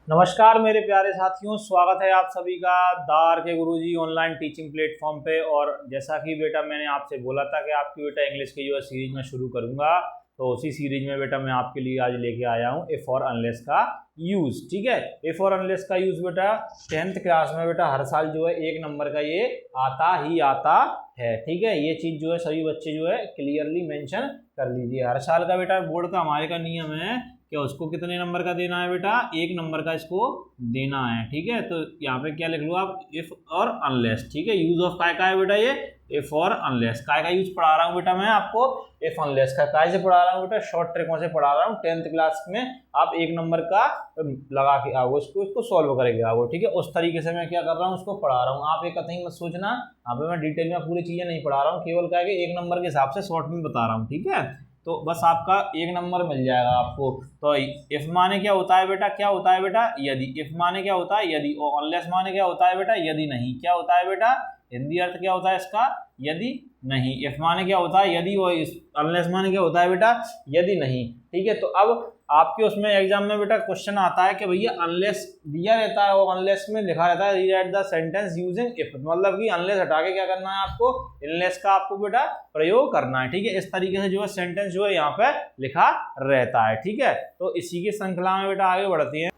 नमस्कार मेरे प्यारे साथियों, स्वागत है आप सभी का दार के गुरुजी ऑनलाइन टीचिंग प्लेटफॉर्म पे। और जैसा कि बेटा मैंने आपसे बोला था कि आपकी बेटा इंग्लिश की जो सीरीज में शुरू करूंगा, तो उसी सीरीज में बेटा मैं आपके लिए आज लेके आया हूँ ए फॉर अनलेस का यूज। ठीक है, ए फॉर अनलेस का यूज बेटा 10th क्लास में बेटा हर साल जो है 1 नंबर का ये आता ही आता है। ठीक है, ये चीज जो है सभी बच्चे जो है क्लियरली मेंशन कर लीजिए। हर साल का बेटा बोर्ड का हमारे का नियम है कि उसको कितने नंबर का देना है बेटा, 1 नंबर का इसको देना है। ठीक है, तो यहाँ पे क्या लिख लो आप, इफ और अनलेस। ठीक है, यूज ऑफ काय का है बेटा ये इफ और अनलेस। काय का यूज पढ़ा रहा हूँ बेटा मैं आपको, इफ अनलेस का काय से पढ़ा रहा हूँ बेटा, शॉर्ट ट्रिकों से पढ़ा रहा हूँ। 10th क्लास में आप 1 नंबर का लगा के आओ, उसको सॉल्व करेंगे आओ। ठीक है, उस तरीके से मैं क्या कर रहा हूँ, उसको पढ़ा रहा हूँ। आप एक कतई मत सोचना, यहाँ पे मैं डिटेल में पूरी चीजें नहीं पढ़ा रहा हूँ, केवल क्या है कि 1 नंबर के हिसाब से शॉर्ट में बता रहा हूँ। ठीक है, तो बस आपका 1 नंबर मिल जाएगा आपको। तो इफ माने क्या होता है बेटा, क्या होता है बेटा, यदि। इफ माने क्या होता है, यदि। और अनलेस माने क्या होता है बेटा, यदि नहीं। क्या होता है बेटा, हिंदी अर्थ क्या होता है इसका, यदि नहीं। इफ माने क्या होता है, यदि। और अनलेस माने क्या होता है बेटा, यदि नहीं। ठीक है, तो अब आपके उसमें एग्जाम में बेटा क्वेश्चन आता है कि भैया अनलेस दिया रहता है और अनलेस में लिखा रहता है rewrite the sentence using if, मतलब कि अनलेस हटा के क्या करना है आपको, अनलेस का आपको बेटा प्रयोग करना है। ठीक है, इस तरीके से जो है सेंटेंस जो है यहाँ पे लिखा रहता है। ठीक है, तो इसी की श्रृंखला में बेटा आगे बढ़ती है।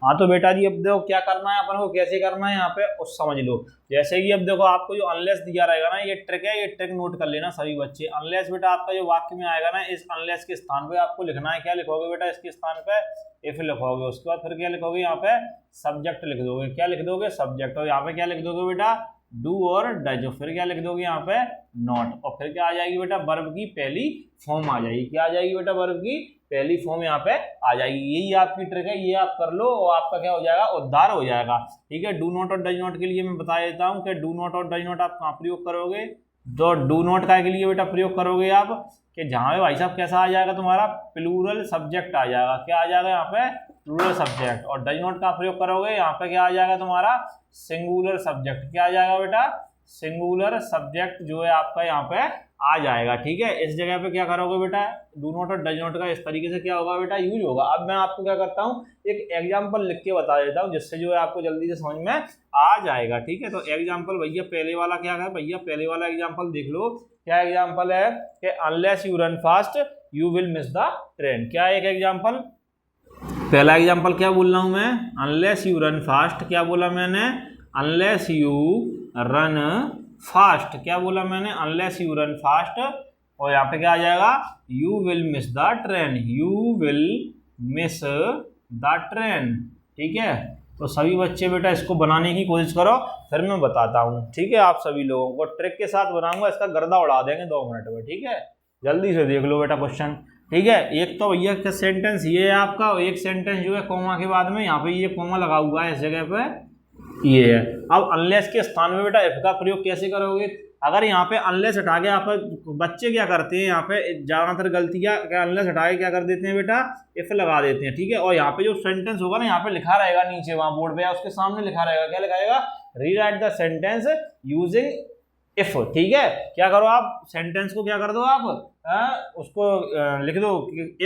हाँ तो बेटा जी अब देखो क्या करना है अपन को, कैसे करना है यहाँ पे उस समझ लो। जैसे कि अब देखो आपको जो अनलेस दिया रहेगा ना, ये ट्रिक है, ये ट्रिक नोट कर लेना सभी बच्चे। अनलेस बेटा आपका जो वाक्य में आएगा ना, इस अनलेस के स्थान पे आपको लिखना है, क्या लिखोगे बेटा, इसके स्थान पे इफ लिखोगे। उसके बाद फिर क्या लिखोगे, यहाँ पे सब्जेक्ट लिख दोगे। क्या लिख दोगे, सब्जेक्ट। और यहाँ पे क्या लिख दोगे बेटा, डू और डज। फिर क्या लिख दोगे यहाँ पे, नॉट। और फिर क्या आ जाएगी बेटा, वर्ब की पहली फॉर्म आ जाएगी। क्या आ जाएगी बेटा, वर्ब की पहली फॉर्म यहाँ पे आ जाएगी। यही आपकी ट्रिक है, ये आप कर लो और आपका क्या हो जाएगा, उद्धार हो जाएगा। ठीक है, डू नॉट और डज नॉट के लिए मैं बता देता हूँ कि डू नॉट और डज नॉट आप कहाँ प्रयोग करोगे। तो डू नॉट का के लिए बेटा प्रयोग करोगे आप कि जहाँ पे भाई साहब कैसा आ जाएगा तुम्हारा, प्लूरल सब्जेक्ट आ जाएगा। क्या आ जाएगा यहाँ पे, प्लूरल सब्जेक्ट। और डज नॉट का प्रयोग करोगे यहाँ पे क्या आ जाएगा तुम्हारा, सिंगुलर सब्जेक्ट। क्या आ जाएगा बेटा, सिंगुलर सब्जेक्ट जो है आपका यहाँ पे आ जाएगा। ठीक है, इस जगह पे क्या करोगे बेटा, डू नॉट और डज नॉट का इस तरीके से क्या होगा बेटा, यूज होगा। अब मैं आपको क्या करता हूँ, एक एग्जांपल लिख के बता देता हूँ, जिससे जो है आपको जल्दी से समझ में आ जाएगा। ठीक है, तो एग्जांपल भैया पहले वाला क्या है, भैया पहले वाला एग्जांपल देख लो। क्या एग्जांपल है कि unless you run fast you will miss the train. क्या एक एग्जांपल, पहला एग्जांपल क्या बोल रहा हूं मैं, अनलेस यू रन फास्ट। क्या बोला मैंने, अनलेस यू रन फास्ट। क्या बोला मैंने, अनलेस यू रन फास्ट। और यहाँ पे क्या आ जाएगा, you will miss the train. You will miss the train. ठीक है, तो सभी बच्चे बेटा इसको बनाने की कोशिश करो, फिर मैं बताता हूँ। ठीक है, आप सभी लोगों को ट्रिक के साथ बनाऊंगा, इसका गर्दा उड़ा देंगे 2 मिनट में। ठीक है, जल्दी से देख लो बेटा क्वेश्चन। ठीक है, एक तो भैया का सेंटेंस ये है आपका, एक सेंटेंस जो है कॉमा के बाद में यहाँ पे ये कॉमा लगा हुआ है, इस जगह पे ये है। अब अनलेस के स्थान में बेटा इफ का प्रयोग कैसे करोगे, अगर यहाँ पे अनलेस हटा के आप बच्चे क्या करते हैं, यहाँ पे ज्यादातर गलतियां क्या, अनलेस हटा के क्या कर देते हैं बेटा, इफ लगा देते हैं। ठीक है, और यहाँ पे जो सेंटेंस होगा ना, यहाँ पे लिखा रहेगा नीचे वहां बोर्ड पे या उसके सामने लिखा रहेगा, क्या लिखाएगा, rewrite the sentence using if. ठीक है, क्या करो आप, सेंटेंस को क्या कर दो आप, उसको लिख दो,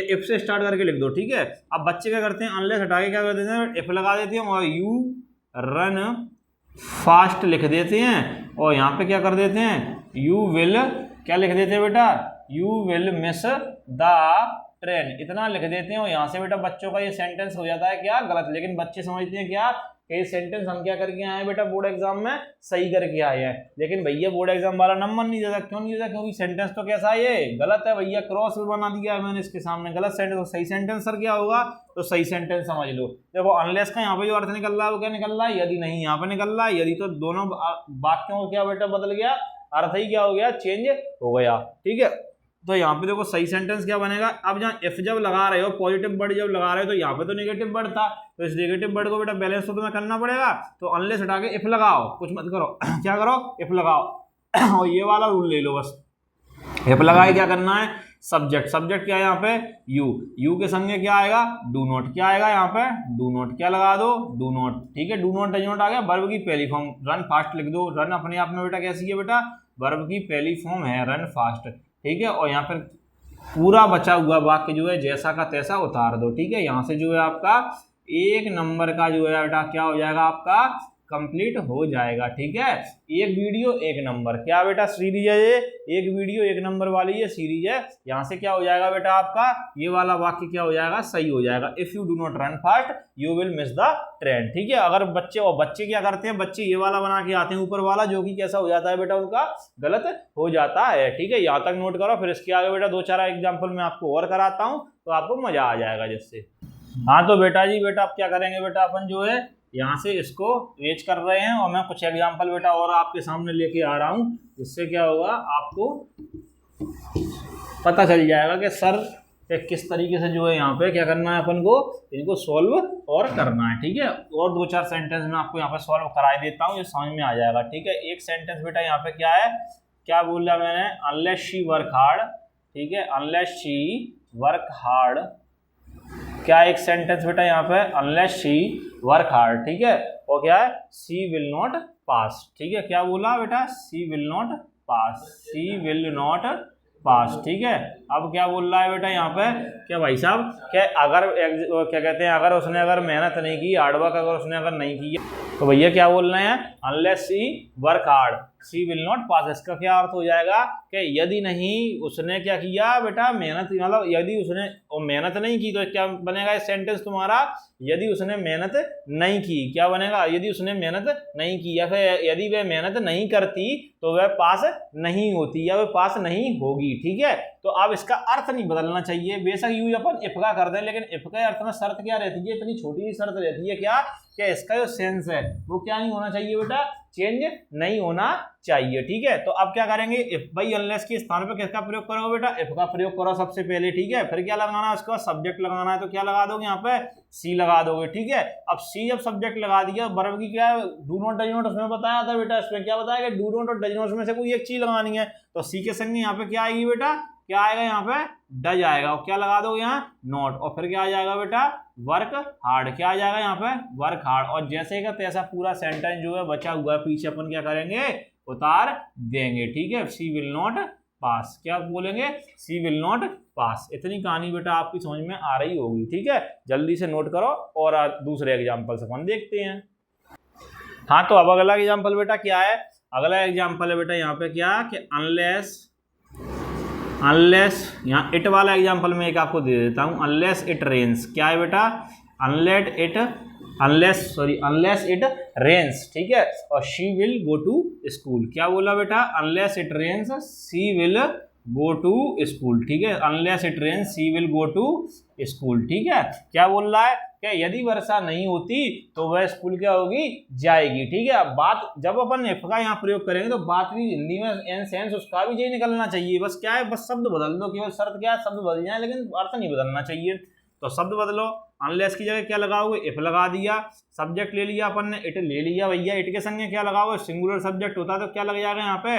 इफ से स्टार्ट करके लिख दो। ठीक है, अब बच्चे क्या करते हैं, अनलेस हटा के क्या कर देते हैं, इफ लगा देते हैं और यू रन फास्ट लिख देते हैं। और यहाँ पे क्या कर देते हैं, यू विल क्या लिख देते हैं बेटा, you will miss the train, इतना लिख देते हैं। और यहाँ से बेटा बच्चों का ये सेंटेंस हो जाता है क्या, गलत। लेकिन बच्चे समझते हैं क्या कि ये सेंटेंस हम क्या करके आए हैं बेटा, बोर्ड एग्जाम में सही करके आए हैं। लेकिन भैया बोर्ड एग्जाम वाला नंबर नहीं देता। क्यों नहीं देता, क्योंकि सेंटेंस तो कैसा है, ये गलत है भैया, क्रॉस बना दिया है मैंने इसके सामने, गलत सेंटेंस। सही सेंटेंस सर क्या होगा, तो सही सेंटेंस समझ लो। देखो अनलेस का यहाँ पे जो अर्थ निकल रहा है वो क्या निकल रहा है, यदि नहीं। यहाँ पे निकल रहा है यदि, तो दोनों वाक्यों को क्या बेटा बदल गया, अर्थ ही क्या हो गया, चेंज हो गया। ठीक है, तो यहाँ पे देखो सही सेंटेंस क्या बनेगा। अब जहाँ इफ जब लगा रहे हो, पॉजिटिव वर्ड जब लगा रहे हो, तो यहाँ पे तो नेगेटिव वर्ड था, तो इस नेगेटिव वर्ड को बेटा बैलेंस तो तुम्हें करना पड़ेगा। तो अनलेस हटा के इफ लगाओ, कुछ मत करो क्या करो, इफ लगाओ और ये वाला रूल ले लो बस। इफ लगाए क्या करना है, सब्जेक्ट। सब्जेक्ट क्या है यहाँ पे, यू। यू के संगे क्या आएगा, डू नॉट। क्या आएगा यहाँ पे, डू नॉट। क्या लगा दो, डू नॉट। ठीक है, डू नॉट डज नॉट आ गया। वर्ब की पहली फॉर्म रन फास्ट लिख दो। रन अपने आप में बेटा कैसी है बेटा, वर्ब की पहली फॉर्म है रन फास्ट। ठीक है, और यहाँ पर पूरा बचा हुआ वाक्य जो है जैसा का तैसा उतार दो। ठीक है, यहाँ से जो है आपका एक नंबर का जो है बेटा क्या हो जाएगा आपका कंप्लीट हो जाएगा। ठीक है, एक वीडियो एक नंबर, क्या बेटा सीरीज है ये, एक वीडियो एक नंबर वाली ये सीरीज है। यहाँ से क्या हो जाएगा बेटा आपका ये वाला वाक्य क्या हो जाएगा, सही हो जाएगा। If you do not run fast you will miss the train. ठीक है, अगर बच्चे क्या करते हैं, बच्चे ये वाला बना के आते हैं ऊपर वाला, जो कि कैसा हो जाता है बेटा उनका गलत हो जाता है। ठीक है, यहाँ तक नोट करो, फिर इसके आगे बेटा दो चार एग्जाम्पल मैं आपको और कराता हूँ तो आपको मजा आ जाएगा जिससे। हाँ तो बेटा जी बेटा आप क्या करेंगे बेटा, अपन जो है यहाँ से इसको रेज कर रहे हैं और मैं कुछ एग्जाम्पल बेटा और आपके सामने लेके आ रहा हूँ, जिससे क्या होगा आपको पता चल जाएगा कि सर किस तरीके से जो है यहाँ पे क्या करना है अपन को, इनको सॉल्व और करना है। ठीक है, और दो चार सेंटेंस में आपको यहाँ पे सॉल्व कराई देता हूँ, ये समझ में आ जाएगा। ठीक है, एक सेंटेंस बेटा यहाँ पे क्या है, क्या बोल रहा मैंने, अनलेस शी वर्क हार्ड। ठीक है, अनलेस शी वर्क हार्ड, क्या एक सेंटेंस बेटा यहाँ पे, अनलेस शी वर्क हार्ड। ठीक है, और क्या है, सी विल नॉट पास। ठीक है, क्या बोला बेटा, she will not pass, she will not pass. ठीक है, अब क्या बोल रहा है बेटा यहाँ पे, क्या भाई साहब, क्या अगर क्या कहते हैं, अगर उसने अगर मेहनत नहीं की, हार्डवर्क अगर उसने अगर नहीं की तो भैया क्या बोल रहे हैं, unless she work hard she will not pass. इसका क्या अर्थ हो जाएगा कि यदि नहीं उसने क्या किया बेटा, मेहनत, मतलब यदि उसने मेहनत नहीं की तो क्या बनेगा इस सेंटेंस तुम्हारा, यदि उसने मेहनत नहीं की, क्या बनेगा, यदि उसने मेहनत नहीं की, या फिर यदि वह मेहनत नहीं करती तो वह पास नहीं होती या वह पास नहीं होगी। ठीक है, तो अब इसका अर्थ नहीं बदलना चाहिए, बेशक यूज अपन इफ का कर दें, लेकिन इफ के अर्थ में शर्त क्या रहती है, इतनी छोटी सी शर्त रहती है क्या इसका जो सेंस है वो क्या नहीं होना चाहिए बेटा, चेंज नहीं होना चाहिए। ठीक है, तो अब क्या करेंगे, इफ बाई अनलेस के स्थान पे किसका प्रयोग करोगे बेटा, इफ का प्रयोग करो सबसे पहले। ठीक है, फिर क्या लगाना है, उसका सब्जेक्ट लगाना है, तो क्या लगा दोगे यहाँ पे, सी लगा दोगे। ठीक है, अब सी जब सब्जेक्ट लगा दिया, वर्ब की क्या डू नॉट डज नॉट उसमें बताया था बेटा, इसमें क्या बताया कि डू नॉट और डज नॉट में से कोई एक चीज लगानी है, तो सी के संग यहाँ पे क्या आएगी बेटा, क्या आएगा यहाँ पे, डज आएगा, और क्या लगा दो यहाँ, नॉट, और फिर क्या आ जाएगा बेटा, वर्क हार्ड, क्या आ जाएगा यहाँ पे, वर्क हार्ड। और जैसे का तैसा पूरा सेंटेंस जो है बचा हुआ है पीछे अपन क्या करेंगे, उतार देंगे। ठीक है, सी विल नॉट पास, क्या बोलेंगे, सी विल नॉट पास। इतनी कहानी बेटा आपकी समझ में आ रही होगी। ठीक है, जल्दी से नोट करो और दूसरे एग्जाम्पल से अपन देखते हैं। हाँ तो अब अगला एग्जाम्पल बेटा क्या है, अगला एग्जाम्पल है बेटा यहाँ पे क्या, कि अनलेस यहाँ इट वाला एग्जाम्पल में एक आपको दे देता हूँ, अनलेस इट रेन्स, क्या है बेटा, अनलेस इट रेन्स। ठीक है, और she will go to school, क्या बोला बेटा, unless it rains she will go to school. ठीक है, unless it rains she will go to school. ठीक है, क्या बोल रहा है कि यदि वर्षा नहीं होती तो वह स्कूल क्या होगी, जाएगी। ठीक है, अब बात जब अपन इफ का यहाँ प्रयोग करेंगे तो बात भी हिंदी में एन सेंस उसका भी यही निकलना चाहिए, बस क्या है, बस शब्द बदल दो, केवल शर्त क्या है, शब्द बदल जाए लेकिन अर्थ नहीं बदलना चाहिए। तो शब्द बदलो, अनलेस की जगह क्या लगाओगे, इफ लगा दिया, सब्जेक्ट ले लिया अपन ने, इट ले लिया भैया, इट के संग क्या लगाओगे, सिंगुलर सब्जेक्ट होता तो क्या लग जाएगा यहाँ पे,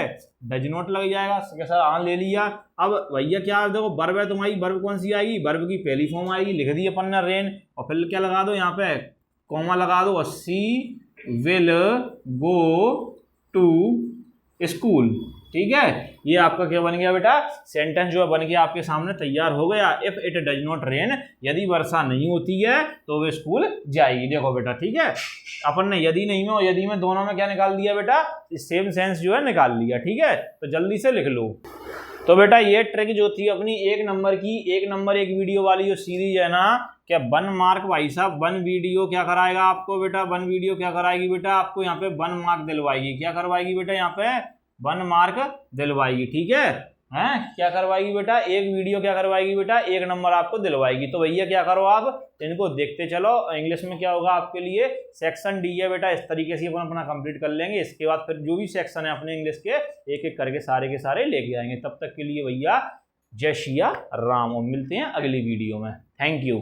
डज नॉट लग जाएगा। सर हाँ ले लिया, अब भैया क्या देखो वर्ब है तुम्हारी, वर्ब कौन सी आएगी, वर्ब की पहली फॉर्म आएगी, लिख दी अपन ने रेन, और फिर क्या लगा दो यहाँ पे, कॉमा लगा दो, सी विल गो टू स्कूल। ठीक है, ये आपका क्या बन गया बेटा, सेंटेंस जो है बन गया आपके सामने तैयार हो गया। If it does not rain, यदि वर्षा नहीं होती है तो वे स्कूल जाएगी। देखो बेटा, ठीक है, अपन ने यदि नहीं में और यदि में दोनों में क्या निकाल दिया बेटा, सेम सेंस जो है निकाल लिया। ठीक है, तो जल्दी से लिख लो। तो बेटा ये ट्रिक जो थी अपनी एक नंबर की, एक नंबर एक वीडियो वाली जो सीरीज है ना, क्या 1 मार्क भाई साहब, 1 वीडियो क्या कराएगा आपको बेटा, 1 वीडियो क्या कराएगी बेटा, आपको यहाँ पे 1 मार्क दिलवाएगी। क्या करवाएगी बेटा, यहाँ पे 1 मार्क दिलवाएगी। ठीक है, हैं क्या करवाएगी बेटा, एक वीडियो क्या करवाएगी बेटा, 1 नंबर आपको दिलवाएगी। तो भैया क्या करो आप इनको देखते चलो। इंग्लिश में क्या होगा आपके लिए, सेक्शन डी है बेटा, इस तरीके से अपन अपना कंप्लीट कर लेंगे। इसके बाद फिर जो भी सेक्शन है अपने इंग्लिश के एक एक करके सारे के सारे लेके आएंगे। तब तक के लिए भैया जय श्री राम, और मिलते हैं अगली वीडियो में। Thank you.